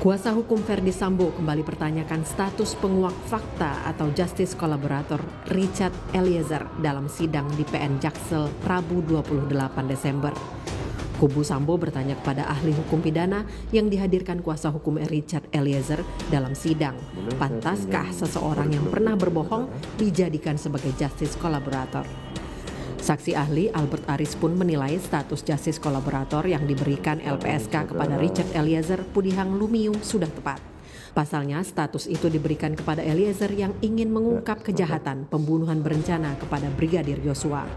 Kuasa hukum Ferdy Sambo kembali pertanyakan status penguak fakta atau justice collaborator Richard Eliezer dalam sidang di PN Jaksel Rabu 28 Desember. Kubu Sambo bertanya kepada ahli hukum pidana yang dihadirkan kuasa hukum Richard Eliezer dalam sidang, pantaskah seseorang yang pernah berbohong dijadikan sebagai justice collaborator? Saksi ahli Albert Aris pun menilai status justice kolaborator yang diberikan LPSK kepada Richard Eliezer Pudihang Lumiu sudah tepat. Pasalnya status itu diberikan kepada Eliezer yang ingin mengungkap kejahatan pembunuhan berencana kepada Brigadir Yosua.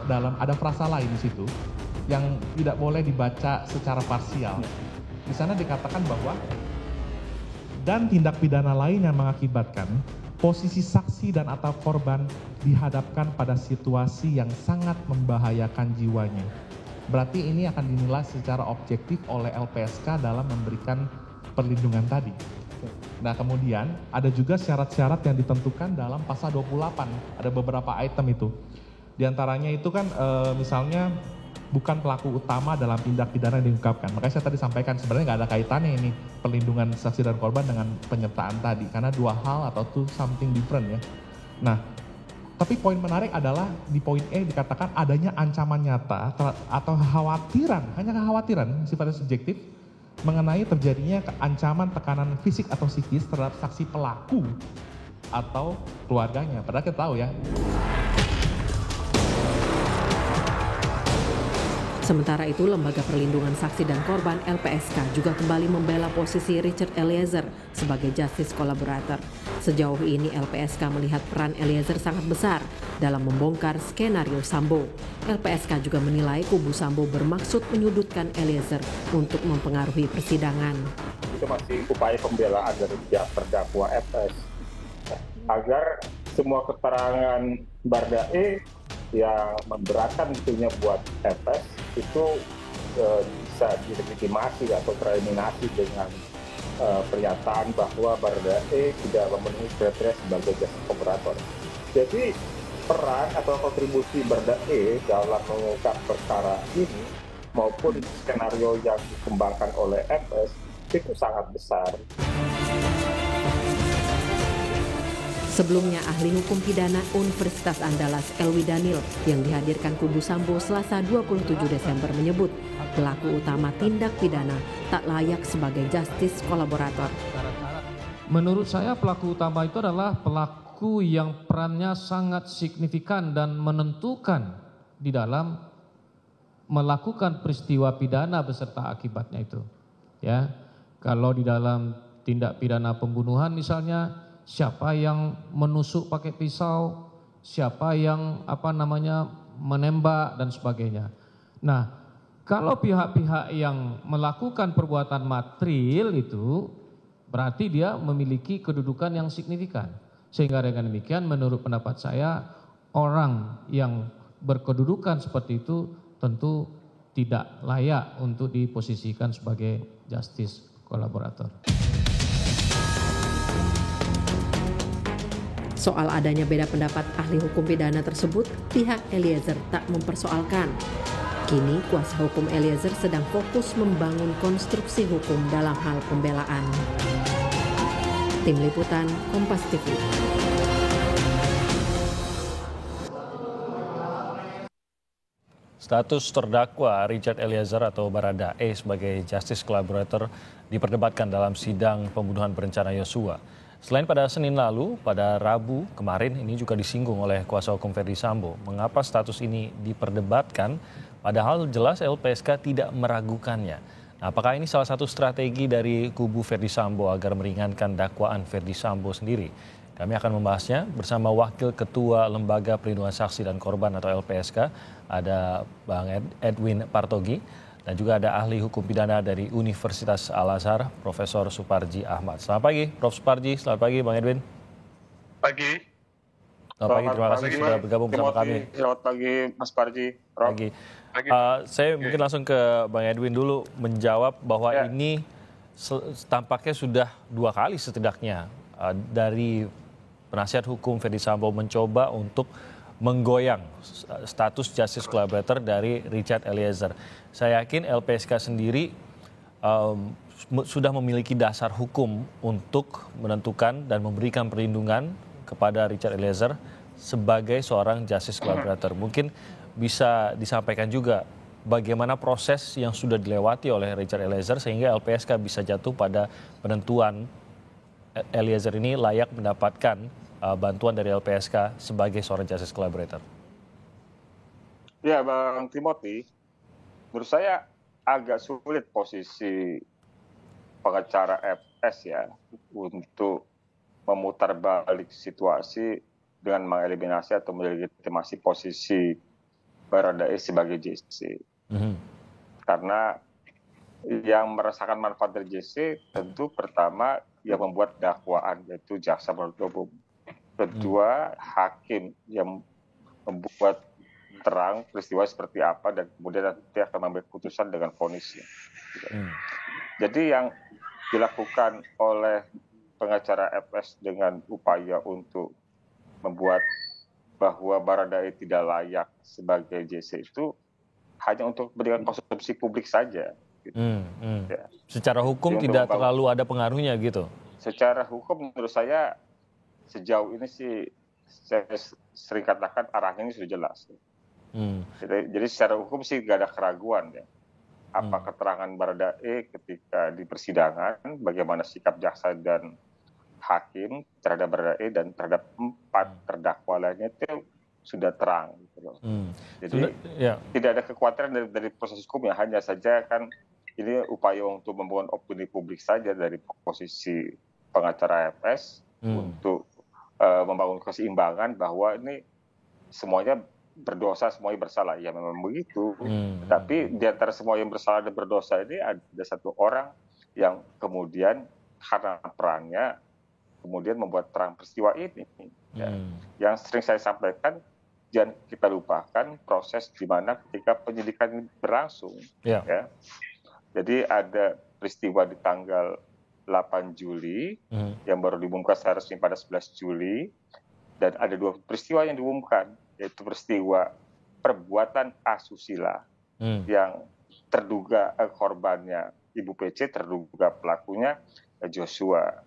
Ada frasa lain di situ yang tidak boleh dibaca secara parsial. Di sana dikatakan bahwa dan tindak pidana lain yang mengakibatkan posisi saksi dan atau korban dihadapkan pada situasi yang sangat membahayakan jiwanya. Berarti ini akan dinilai secara objektif oleh LPSK dalam memberikan perlindungan tadi. Nah kemudian ada juga syarat-syarat yang ditentukan dalam pasal 28. Ada beberapa item itu. Di antaranya itu kan misalnya bukan pelaku utama dalam tindak pidana yang diungkapkan. Makanya saya tadi sampaikan sebenarnya nggak ada kaitannya ini perlindungan saksi dan korban dengan penyertaan tadi. Karena dua hal atau two something different ya. Nah, tapi poin menarik adalah di poin E dikatakan adanya ancaman nyata atau kekhawatiran, hanya kekhawatiran sifatnya subjektif mengenai terjadinya ancaman tekanan fisik atau psikis terhadap saksi pelaku atau keluarganya. Padahal kita tahu ya. Sementara itu, Lembaga Perlindungan Saksi dan Korban LPSK juga kembali membela posisi Richard Eliezer sebagai justice collaborator. Sejauh ini LPSK melihat peran Eliezer sangat besar dalam membongkar skenario Sambo. LPSK juga menilai kubu Sambo bermaksud menyudutkan Eliezer untuk mempengaruhi persidangan. Itu masih upaya pembelaan dari pihak terdakwa FS agar semua keterangan Baradae yang memberatkan tentunya buat FS itu bisa dilegitimasi atau tereliminasi dengan pernyataan bahwa Baradae tidak memenuhi kriteria sebagai justice collaborator. Jadi peran atau kontribusi Baradae dalam mengungkap perkara ini maupun skenario yang dikembangkan oleh FS itu sangat besar. Sebelumnya, ahli hukum pidana Universitas Andalas Elwi Daniel yang dihadirkan kubu Sambo Selasa 27 Desember menyebut pelaku utama tindak pidana tak layak sebagai justice kolaborator. Menurut saya pelaku utama itu adalah pelaku yang perannya sangat signifikan dan menentukan di dalam melakukan peristiwa pidana beserta akibatnya itu. Ya, kalau di dalam tindak pidana pembunuhan misalnya, siapa yang menusuk pakai pisau, siapa yang menembak dan sebagainya. Nah, kalau pihak-pihak yang melakukan perbuatan material itu berarti dia memiliki kedudukan yang signifikan. Sehingga dengan demikian menurut pendapat saya orang yang berkedudukan seperti itu tentu tidak layak untuk diposisikan sebagai justice collaborator. Soal adanya beda pendapat ahli hukum pidana tersebut, pihak Eliezer tak mempersoalkan. Kini kuasa hukum Eliezer sedang fokus membangun konstruksi hukum dalam hal pembelaan. Tim Liputan, Kompas TV. Status terdakwa Richard Eliezer atau Baradae sebagai justice collaborator diperdebatkan dalam sidang pembunuhan berencana Yosua. Selain pada Senin lalu, pada Rabu kemarin ini juga disinggung oleh kuasa hukum Ferdy Sambo. Mengapa status ini diperdebatkan, padahal jelas LPSK tidak meragukannya. Nah, apakah ini salah satu strategi dari kubu Ferdy Sambo agar meringankan dakwaan Ferdy Sambo sendiri? Kami akan membahasnya bersama Wakil Ketua Lembaga Perlindungan Saksi dan Korban atau LPSK, ada Bang Edwin Partogi. Dan juga ada ahli hukum pidana dari Universitas Al-Azhar, Profesor Suparji Ahmad. Selamat pagi, Prof. Suparji. Selamat pagi, Bang Edwin. Pagi. Selamat pagi, terima kasih sudah bergabung bersama kami. Selamat pagi, Mas Parji. Pagi. Saya mungkin langsung ke Bang Edwin dulu menjawab bahwa ini tampaknya sudah dua kali setidaknya dari penasihat hukum Ferdy Sambo mencoba untuk menggoyang status justice collaborator dari Richard Eliezer. Saya yakin LPSK sendiri sudah memiliki dasar hukum untuk menentukan dan memberikan perlindungan kepada Richard Eliezer sebagai seorang justice collaborator. Mungkin bisa disampaikan juga bagaimana proses yang sudah dilewati oleh Richard Eliezer sehingga LPSK bisa jatuh pada penentuan Eliezer ini layak mendapatkan bantuan dari LPSK sebagai seorang justice collaborator. Ya, Bang Timothy, menurut saya agak sulit posisi pengacara FS ya untuk memutar balik situasi dengan mengeliminasi atau melegitimasi posisi Baradae sebagai JC. Karena yang merasakan manfaat dari JC tentu pertama yang membuat dakwaan yaitu jaksa penuntut umum. Kedua, hakim yang membuat terang peristiwa seperti apa dan kemudian nanti akan mengambil keputusan dengan vonisnya. Jadi yang dilakukan oleh pengacara FS dengan upaya untuk membuat bahwa Baradae tidak layak sebagai JC itu hanya untuk kepentingan konsumsi publik saja. Gitu. Ya. Secara hukum jadi tidak terlalu ada pengaruhnya gitu? Secara hukum menurut saya sejauh ini sih saya sering katakan arahnya ini sudah jelas. Jadi secara hukum sih nggak ada keraguan ya. Apa keterangan Baradae ketika di persidangan, bagaimana sikap jaksa dan hakim terhadap Baradae dan terhadap 4 terdakwa lainnya itu sudah terang. Gitu loh. Jadi tidak ada kekhawatiran dari proses hukum ya, hanya saja kan ini upaya untuk membangun opini publik saja dari posisi pengacara FS untuk membangun keseimbangan bahwa ini semuanya berdosa, semuanya bersalah. Ya memang begitu. Tapi di antara semua yang bersalah dan berdosa ini ada satu orang yang kemudian karena perannya kemudian membuat terang peristiwa ini. Ya. Yang sering saya sampaikan, jangan kita lupakan proses di mana ketika penyidikan ini berlangsung. Ya. Jadi ada peristiwa di tanggal 8 Juli yang baru diumumkan secara resmi pada 11 Juli. Dan ada 2 peristiwa yang diumumkan, yaitu peristiwa perbuatan asusila yang terduga korbannya Ibu PC, terduga pelakunya Joshua.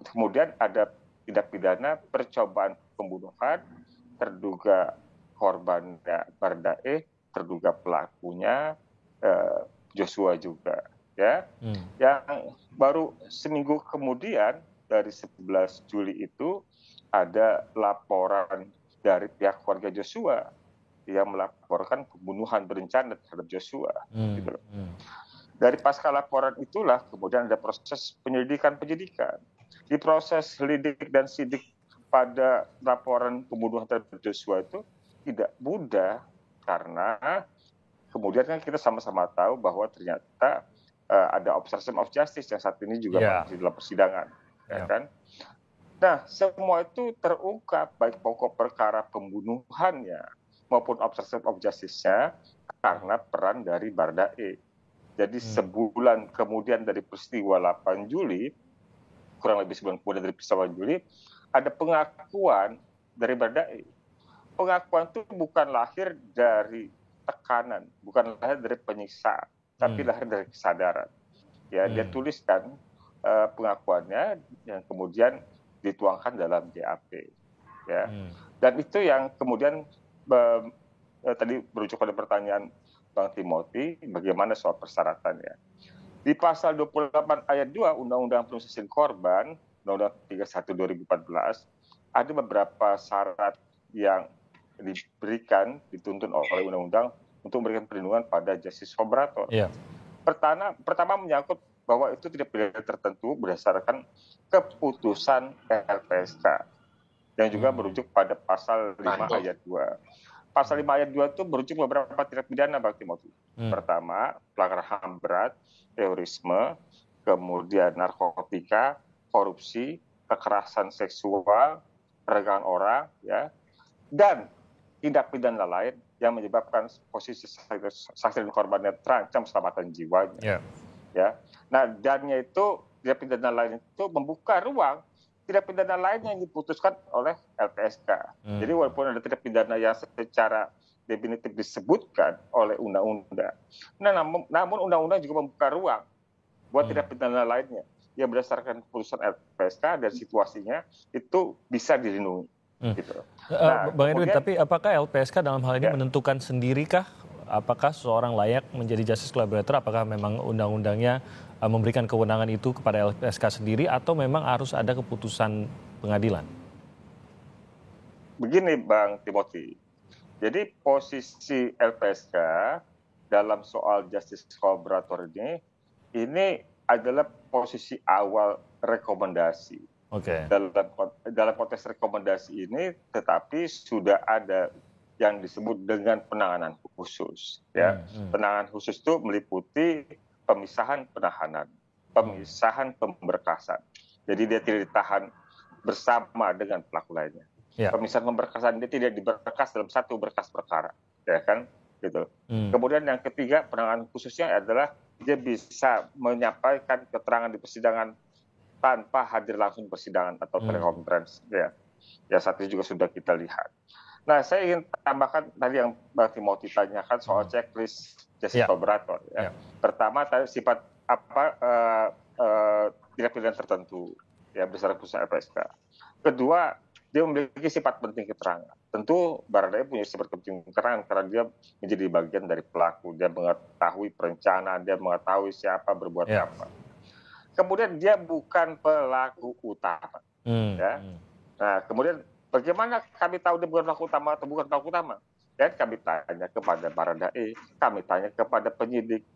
Kemudian ada tindak pidana percobaan pembunuhan, terduga korbannya Baradae, terduga pelakunya Joshua juga. Ya, yang baru seminggu kemudian dari 11 Juli itu ada laporan dari pihak keluarga Joshua yang melaporkan pembunuhan berencana terhadap Joshua. Gitu. Dari pasca laporan itulah kemudian ada proses penyidikan. Di proses lidik dan sidik pada laporan pembunuhan terhadap Joshua itu tidak mudah karena kemudian kan kita sama-sama tahu bahwa ternyata ada obstruction of justice yang saat ini juga masih dalam persidangan, ya kan? Nah, semua itu terungkap baik pokok perkara pembunuhannya maupun obstruction of justice-nya karena peran dari Baradae. Jadi sebulan kemudian dari peristiwa 8 Juli, kurang lebih sebulan kemudian dari peristiwa Juli, ada pengakuan dari Baradae. Pengakuan itu bukan lahir dari tekanan, bukan lahir dari penyiksaan, tapi lahir dari kesadaran. Ya, dia tuliskan pengakuannya yang kemudian dituangkan dalam JAP. Ya. Dan itu yang kemudian tadi merujuk pada pertanyaan Bang Timothy, bagaimana soal persyaratannya. Di pasal 28 ayat 2 Undang-Undang Perlindungan Korban, Undang-Undang 31 2014, ada beberapa syarat yang diberikan, dituntun oleh undang-undang untuk memberikan perlindungan pada justice collaborator. Pertama menyangkut bahwa itu tidak pidana tertentu berdasarkan keputusan LPSK yang juga merujuk pada pasal 5 ayat 2. Pasal 5 ayat 2 itu merujuk beberapa tindak pidana, Bang Timothy. Pertama, pelanggaran HAM berat, terorisme, kemudian narkotika, korupsi, kekerasan seksual, perdagangan orang, ya, dan tindak pidana lain yang menyebabkan posisi saksi dan korbannya terancam keselamatan jiwanya. Ya. Nah, dannya itu tindak pidana lain itu membuka ruang tindak pidana lain yang diputuskan oleh LPSK. Jadi walaupun ada tindak pidana yang secara definitif disebutkan oleh undang-undang, nah, namun undang-undang juga membuka ruang buat tindak pidana lainnya yang berdasarkan keputusan LPSK dan situasinya itu bisa dilindungi. Gitu. Nah, Bang Edwin, tapi apakah LPSK dalam hal ini menentukan sendirikah apakah seseorang layak menjadi justice collaborator? Apakah memang undang-undangnya memberikan kewenangan itu kepada LPSK sendiri atau memang harus ada keputusan pengadilan? Begini Bang Timothy, jadi posisi LPSK dalam soal justice collaborator ini adalah posisi awal rekomendasi. Dalam konteks rekomendasi ini, tetapi sudah ada yang disebut dengan penanganan khusus. Penanganan khusus itu meliputi pemisahan penahanan, pemisahan pemberkasan. Jadi dia tidak ditahan bersama dengan pelaku lainnya. Pemisahan pemberkasan dia tidak diberkas dalam satu berkas perkara, ya kan? Gitu. Kemudian yang ketiga, penanganan khususnya adalah dia bisa menyampaikan keterangan di persidangan tanpa hadir langsung di persidangan atau telekonferensi. Ya saat ini juga sudah kita lihat. Nah, saya ingin tambahkan tadi yang Bang Timothy tanyakan soal checklist justice collaborator. Pertama, tadi sifat tindak pidana tertentu berdasarkan putusan LPSK. Kedua, dia memiliki sifat penting keterangan. Tentu Baradae punya sifat penting keterangan karena dia menjadi bagian dari pelaku. Dia mengetahui perencanaan, dia mengetahui siapa berbuat apa. Kemudian dia bukan pelaku utama. Nah, kemudian bagaimana kami tahu dia bukan pelaku utama atau bukan pelaku utama? Dan kami tanya kepada Baradae, kami tanya kepada penyidik.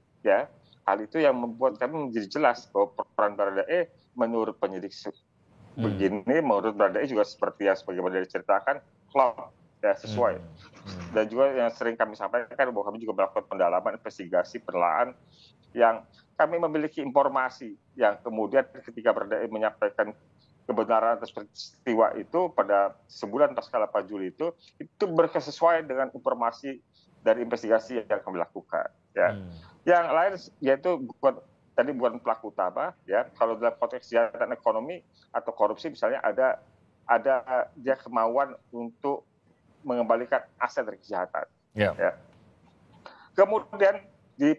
Hal itu yang membuat kami menjadi jelas bahwa peran Baradae menurut penyidik begini, menurut Baradae juga seperti yang sebagaimana diceritakan, klop, sesuai. Dan juga yang sering kami sampaikan bahwa kami juga melakukan pendalaman, investigasi, penelaahan yang kami memiliki informasi yang kemudian ketika Baradae menyampaikan kebenaran atas peristiwa itu pada sebulan pasca 8 Juli itu berkesesuaian dengan informasi dari investigasi yang kami lakukan. Yang lain yaitu bukan pelaku utama. Kalau dalam konteks kejahatan ekonomi atau korupsi misalnya ada dia kemauan untuk mengembalikan aset dari kejahatan. Kemudian di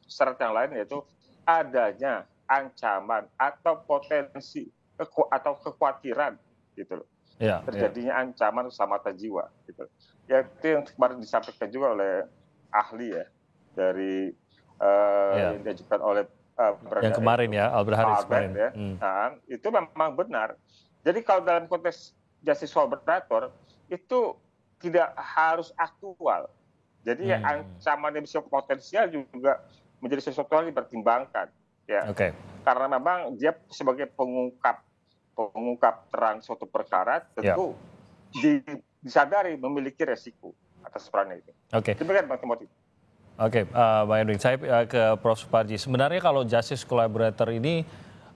syarat yang lain yaitu adanya ancaman atau potensi atau kekhawatiran gitu loh. Terjadinya ancaman keselamatan jiwa gitu. Itu yang kemarin disampaikan juga oleh ahli dari yang diajukan oleh yang kemarin Albert Haris kemarin. Nah, itu memang benar. Jadi kalau dalam konteks justice collaborator itu tidak harus aktual. Jadi ancaman yang bisa potensial juga menjadi sesuatu yang dipertimbangkan. Karena memang dia sebagai pengungkap terang suatu perkara tentu disadari memiliki resiko atas perannya itu. Demikian Bang Timothy. Bang Edwin, saya ke Prof. Suparji. Sebenarnya kalau justice collaborator ini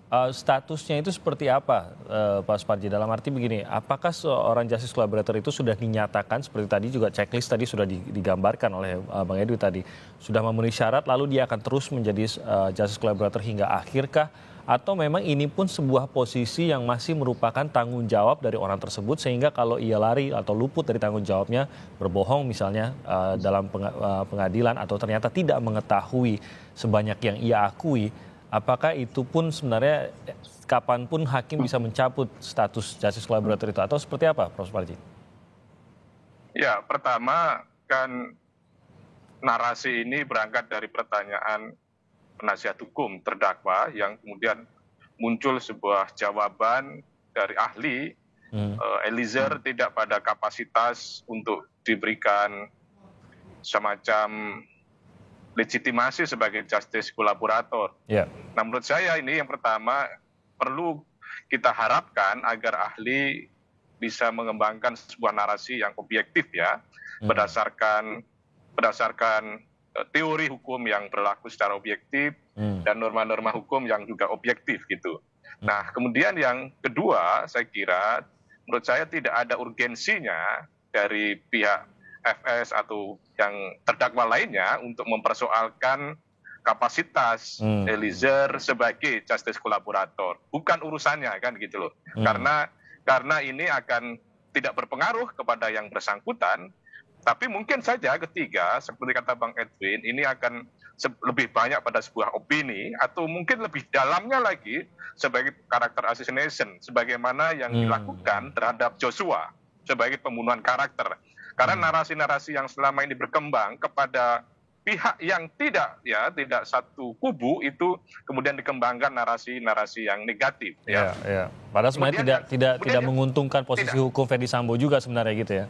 statusnya itu seperti apa, Pak Suparji? Dalam arti begini, apakah seorang justice collaborator itu sudah dinyatakan seperti tadi juga checklist tadi sudah digambarkan oleh Bang Edwin tadi, sudah memenuhi syarat lalu dia akan terus menjadi justice collaborator hingga akhirkah? Atau memang ini pun sebuah posisi yang masih merupakan tanggung jawab dari orang tersebut sehingga kalau ia lari atau luput dari tanggung jawabnya, berbohong misalnya dalam pengadilan atau ternyata tidak mengetahui sebanyak yang ia akui, apakah itu pun sebenarnya kapanpun hakim bisa mencabut status justice collaborator itu atau seperti apa, Prof. Suparji? Ya, pertama kan narasi ini berangkat dari pertanyaan penasihat hukum terdakwa yang kemudian muncul sebuah jawaban dari ahli Eliezer tidak pada kapasitas untuk diberikan semacam legitimasi sebagai justice collaborator. Nah, menurut saya ini yang pertama perlu kita harapkan agar ahli bisa mengembangkan sebuah narasi yang objektif berdasarkan teori hukum yang berlaku secara objektif dan norma-norma hukum yang juga objektif gitu. Nah, kemudian yang kedua, saya kira menurut saya tidak ada urgensinya dari pihak FS atau yang terdakwa lainnya untuk mempersoalkan kapasitas Eliezer sebagai justice collaborator. Bukan urusannya kan gitu loh. Karena ini akan tidak berpengaruh kepada yang bersangkutan. Tapi mungkin saja ketiga, seperti kata Bang Edwin, ini akan lebih banyak pada sebuah opini atau mungkin lebih dalamnya lagi sebagai karakter assassination sebagaimana yang dilakukan terhadap Joshua sebagai pembunuhan karakter. Karena narasi-narasi yang selama ini berkembang kepada pihak yang tidak satu kubu itu kemudian dikembangkan narasi-narasi yang negatif. Ya. Padahal sebenarnya tidak menguntungkan posisi hukum Ferdy Sambo juga sebenarnya gitu ya.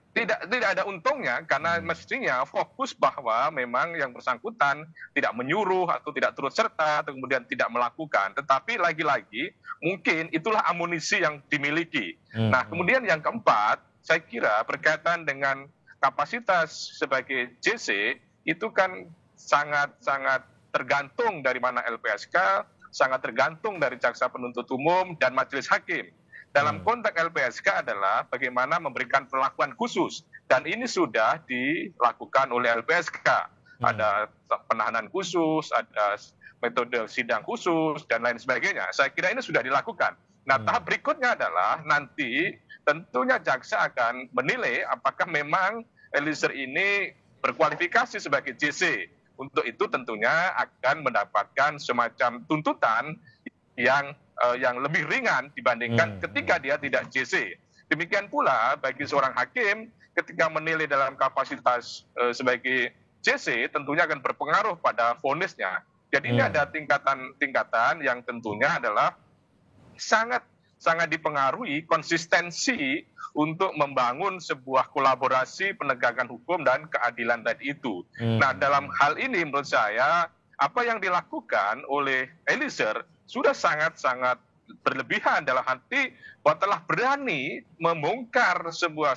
Tidak ada untungnya karena mestinya fokus bahwa memang yang bersangkutan tidak menyuruh atau tidak turut serta atau kemudian tidak melakukan, tetapi lagi-lagi mungkin itulah amunisi yang dimiliki. Nah, kemudian yang keempat, saya kira berkaitan dengan kapasitas sebagai JC itu kan sangat tergantung dari mana LPSK, sangat tergantung dari jaksa penuntut umum dan majelis hakim. Dalam konteks LPSK adalah bagaimana memberikan perlakuan khusus. Dan ini sudah dilakukan oleh LPSK. Ada penahanan khusus, ada metode sidang khusus, dan lain sebagainya. Saya kira ini sudah dilakukan. Nah, tahap berikutnya adalah nanti tentunya jaksa akan menilai apakah memang Eliezer ini berkualifikasi sebagai JC. Untuk itu tentunya akan mendapatkan semacam tuntutan yang lebih ringan dibandingkan ketika dia tidak JC. Demikian pula bagi seorang hakim ketika menilai dalam kapasitas sebagai JC tentunya akan berpengaruh pada vonisnya. Jadi ini ada tingkatan yang tentunya adalah sangat dipengaruhi konsistensi untuk membangun sebuah kolaborasi penegakan hukum dan keadilan tadi itu. Nah, dalam hal ini menurut saya apa yang dilakukan oleh Eliezer sudah sangat berlebihan dalam arti bahwa telah berani membongkar sebuah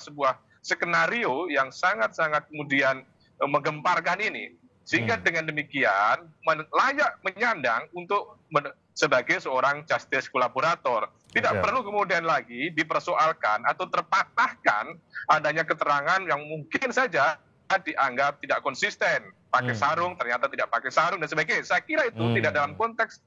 skenario yang sangat kemudian menggemparkan ini. Sehingga dengan demikian layak menyandang untuk sebagai seorang justice kolaborator. Tidak perlu kemudian lagi dipersoalkan atau terpatahkan adanya keterangan yang mungkin saja dianggap tidak konsisten. Pakai sarung, ternyata tidak pakai sarung dan sebagainya. Saya kira itu tidak dalam konteks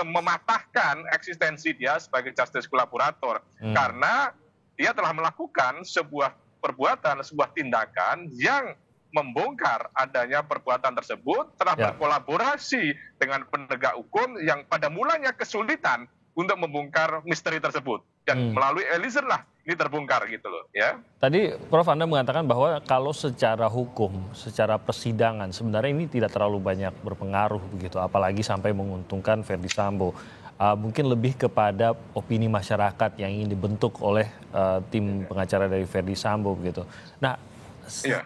mematahkan eksistensi dia sebagai justice kolaborator. Karena dia telah melakukan sebuah perbuatan, sebuah tindakan yang membongkar adanya perbuatan tersebut, telah berkolaborasi dengan penegak hukum yang pada mulanya kesulitan untuk membongkar misteri tersebut. Dan melalui Eliezer lah ini terbongkar gitu loh ya. Tadi Prof, Anda mengatakan bahwa kalau secara hukum, secara persidangan sebenarnya ini tidak terlalu banyak berpengaruh begitu, apalagi sampai menguntungkan Ferdy Sambo. Mungkin lebih kepada opini masyarakat yang ingin dibentuk oleh tim pengacara dari Ferdy Sambo begitu. Nah,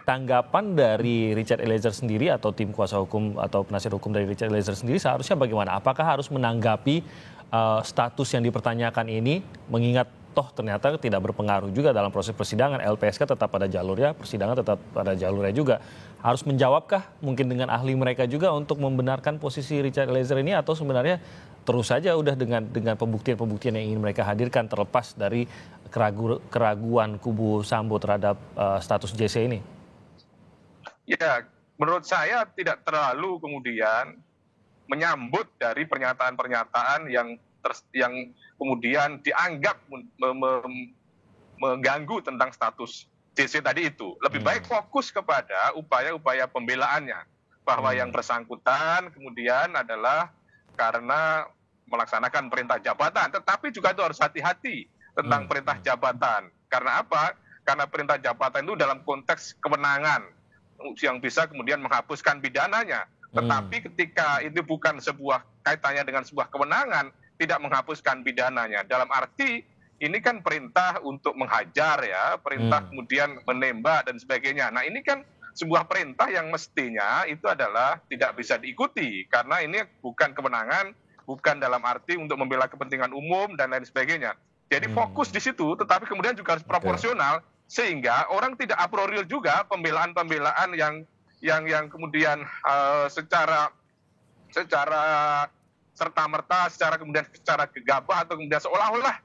tanggapan dari Richard Eliezer sendiri atau tim kuasa hukum atau penasihat hukum dari Richard Eliezer sendiri seharusnya bagaimana? Apakah harus menanggapi status yang dipertanyakan ini, mengingat toh ternyata tidak berpengaruh juga dalam proses persidangan, LPSK tetap pada jalurnya, persidangan tetap pada jalurnya juga. Harus menjawabkah mungkin dengan ahli mereka juga untuk membenarkan posisi Richard Eliezer ini, atau sebenarnya terus saja udah dengan pembuktian-pembuktian yang ingin mereka hadirkan terlepas dari keraguan kubu Sambo terhadap status JC ini? Ya, menurut saya tidak terlalu kemudian menyambut dari pernyataan-pernyataan yang kemudian dianggap mengganggu tentang status JC tadi itu. Lebih baik fokus kepada upaya-upaya pembelaannya. Bahwa yang bersangkutan kemudian adalah karena melaksanakan perintah jabatan. Tetapi juga itu harus hati-hati tentang perintah jabatan. Karena apa? Karena perintah jabatan itu dalam konteks kewenangan yang bisa kemudian menghapuskan pidananya. Tetapi ketika itu bukan sebuah kaitannya dengan sebuah kewenangan, tidak menghapuskan pidananya. Dalam arti ini kan perintah untuk menghajar ya, perintah kemudian menembak dan sebagainya. Nah, ini kan sebuah perintah yang mestinya itu adalah tidak bisa diikuti karena ini bukan kewenangan, bukan dalam arti untuk membela kepentingan umum dan lain sebagainya. Jadi fokus di situ, tetapi kemudian juga harus proporsional sehingga orang tidak a priori juga pembelaan-pembelaan yang kemudian secara serta-merta, secara gegabah atau kemudian seolah-olah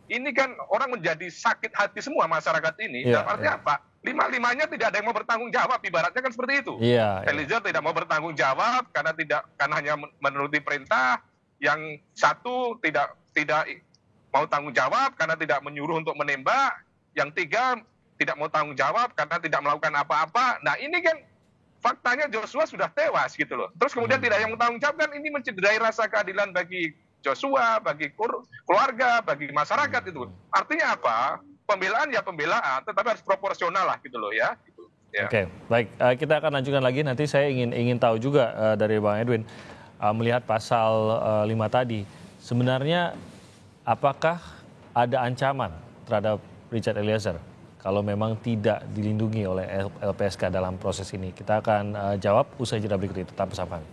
ini kan orang menjadi sakit hati semua masyarakat ini. Dalam arti apa? Lima-limanya tidak ada yang mau bertanggung jawab, ibaratnya kan seperti itu. Eliezer tidak mau bertanggung jawab karena hanya menuruti perintah. Yang satu tidak mau tanggung jawab karena tidak menyuruh untuk menembak. Yang tiga tidak mau tanggung jawab karena tidak melakukan apa-apa. Nah, ini kan faktanya Joshua sudah tewas gitu loh. Terus kemudian tidak yang mempertanggungjawabkan, ini mencederai rasa keadilan bagi Joshua, bagi keluarga, bagi masyarakat itu. Artinya apa? Pembelaan ya pembelaan, tetapi harus proporsional lah gitu loh ya. Gitu. Ya. Oke, baik. Kita akan lanjutkan lagi. Nanti saya ingin tahu juga dari Bang Edwin, melihat pasal 5 tadi, sebenarnya apakah ada ancaman terhadap Richard Eliezer kalau memang tidak dilindungi oleh LPSK dalam proses ini? Kita akan jawab usai jeda berikut itu. Tetap bersama kami.